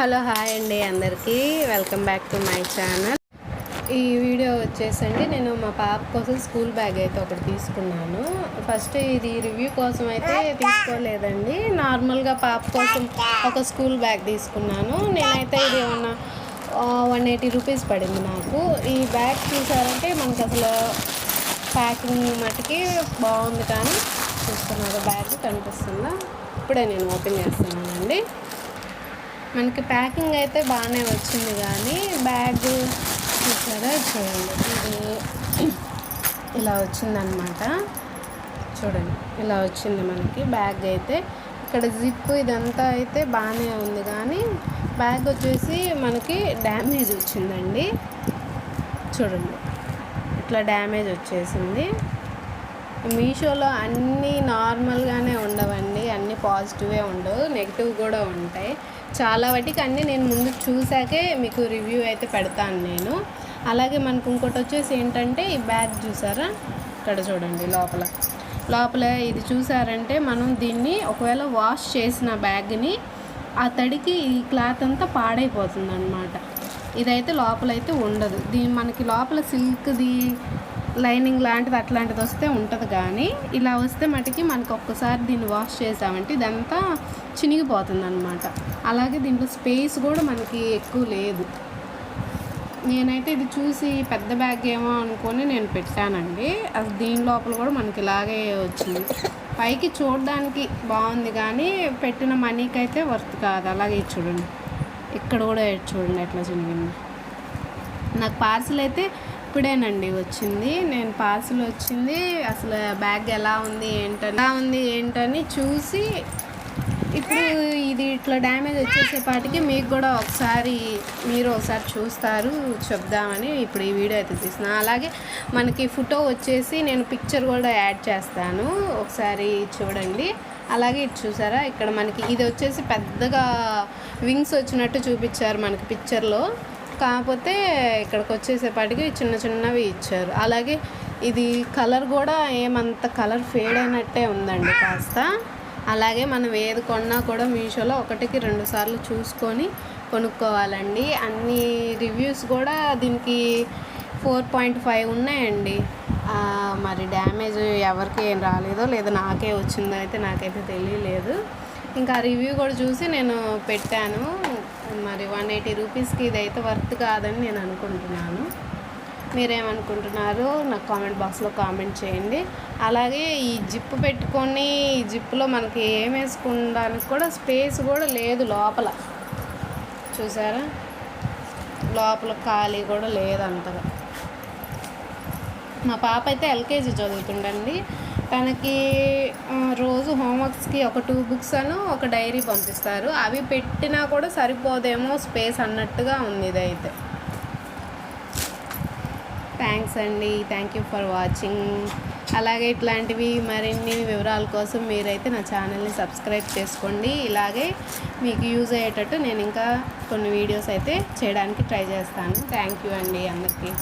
Hello hi అండి అందరికీ welcome back to my channel. ఈ వీడియో వచ్చేసండి నేను మా పాప కోసం స్కూల్ బ్యాగ్ అయితే ఒకటి తీసుకున్నాను. ఫస్ట్ ఇది రివ్యూ కోసం అయితే తీసుకోలేదండి, నార్మల్గా పాప కోసం ఒక స్కూల్ బ్యాగ్ తీసుకున్నాను. నేనైతే ఇది ఏమన్నా 180 రూపీస్ పడింది నాకు. ఈ బ్యాగ్ చూసారంటే మనకు అసలు ప్యాకింగ్ మట్టుకి బాగుంది, కానీ చూస్తున్నారు బ్యాగ్ కనిపిస్తుందా? ఇప్పుడే నేను ఓపెన్ చేస్తున్నానండి. మనకి ప్యాకింగ్ అయితే బాగానే వచ్చింది, కానీ బ్యాగ్ చూసారా, చూడండి ఇది ఇలా వచ్చిందనమాట. చూడండి ఇలా వచ్చింది మనకి బ్యాగ్ అయితే. ఇక్కడ జిప్ ఇదంతా అయితే బాగానే ఉంది, కానీ బ్యాగ్ వచ్చేసి మనకి డ్యామేజ్ వచ్చిందండి. చూడండి ఇట్లా డ్యామేజ్ వచ్చేసింది. మీషోలో అన్నీ నార్మల్గానే ఉండవండి, అన్నీ పాజిటివే ఉండవు, నెగిటివ్ కూడా ఉంటాయి. చాలా వాటికి అన్నీ నేను ముందు చూసాకే మీకు రివ్యూ అయితే పెడతాను నేను. అలాగే మనకు ఇంకోటి వచ్చేసి ఏంటంటే ఈ బ్యాగ్ చూసారా, ఇక్కడ చూడండి లోపల ఇది చూసారంటే మనం దీన్ని ఒకవేళ వాష్ చేసిన బ్యాగ్ని ఆ తడికి ఈ క్లాత్ అంతా పాడైపోతుంది అనమాట. ఇదైతే లోపలైతే ఉండదు. మనకి లోపల సిల్క్ది లైనింగ్ లాంటిది అట్లాంటిది వస్తే ఉంటుంది, కానీ ఇలా వస్తే మటుకి మనకు ఒక్కసారి దీన్ని వాష్ చేసామంటే ఇదంతా చినిగిపోతుంది అనమాట. అలాగే దీంట్లో స్పేస్ కూడా మనకి ఎక్కువ లేదు. నేనైతే ఇది చూసి పెద్ద బ్యాగ్ ఏమో అనుకొని నేను పెట్టానండి. అది దీని లోపల కూడా మనకి ఇలాగే వచ్చింది. పైకి చూడడానికి బాగుంది, కానీ పెట్టిన మనీకి అయితే వర్త్ కాదు. అలాగే చూడండి, ఇక్కడ కూడా చూడండి ఎట్లా చినిగింది. నాకు పార్సిల్ అయితే ఇప్పుడేనండి వచ్చింది. నేను పార్సిల్ వచ్చింది అసలు బ్యాగ్ ఎలా ఉంది ఏంటని చూసి ఇప్పుడు ఇది ఇట్లా డ్యామేజ్ వచ్చేసేపాటికి మీకు కూడా మీరు ఒకసారి చూస్తారు చెప్దామని ఇప్పుడు ఈ వీడియో అయితే తీసిన. అలాగే మనకి ఫోటో వచ్చేసి నేను పిక్చర్ కూడా యాడ్ చేస్తాను, ఒకసారి చూడండి. అలాగే ఇది చూసారా, ఇక్కడ మనకి ఇది వచ్చేసి పెద్దగా వింగ్స్ వచ్చినట్టు చూపించారు మనకి పిక్చర్లో, కాకపోతే ఇక్కడికి వచ్చేసేపాటికి చిన్నవి ఇచ్చారు. అలాగే ఇది కలర్ కూడా ఏమంత కలర్ ఫేడ్ అయినట్టే ఉందండి కాస్త. అలాగే మనం ఏది కొన్నా కూడా మీషోలో 1కి 2 సార్లు చూసుకొని కొనుక్కోవాలండి. అన్ని రివ్యూస్ కూడా దీనికి 4.5 ఉన్నాయండి. మరి డ్యామేజ్ ఎవరికి ఏం రాలేదో లేదో నాకే వచ్చిందో అయితే నాకైతే తెలియలేదు. ఇంకా రివ్యూ కూడా చూసి నేను పెట్టాను. మరి 180 రూపీస్కి ఇదైతే వర్త్ కాదని నేను అనుకుంటున్నాను. మీరేమనుకుంటున్నారో నాకు కామెంట్ బాక్స్లో కామెంట్ చేయండి. అలాగే ఈ జిప్పు పెట్టుకొని ఈ జిప్పులో మనకి ఏం వేసుకోవడానికి కూడా స్పేస్ కూడా లేదు లోపల. చూసారా, లోపల ఖాళీ కూడా లేదు అంతగా. మా పాప అయితే ఎల్కేజీ చదువుతుండండి. తనకి రోజు హోంవర్క్స్కి ఒక 2 బుక్స్ ఒక డైరీ పంపిస్తారు. అవి పెట్టినా కూడా సరిపోదేమో స్పేస్ అన్నట్టుగా ఉంది ఇదైతే. థ్యాంక్స్ అండి, థ్యాంక్ యూ ఫర్ వాచింగ్. అలాగే ఇట్లాంటివి మరిన్ని వివరాల కోసం మీరైతే నా ఛానల్ని సబ్స్క్రైబ్ చేసుకోండి. ఇలాగే మీకు యూజ్ అయ్యేటట్టు నేను ఇంకా కొన్ని వీడియోస్ అయితే చేయడానికి ట్రై చేస్తాను. థ్యాంక్ యూ అండి అందరికీ.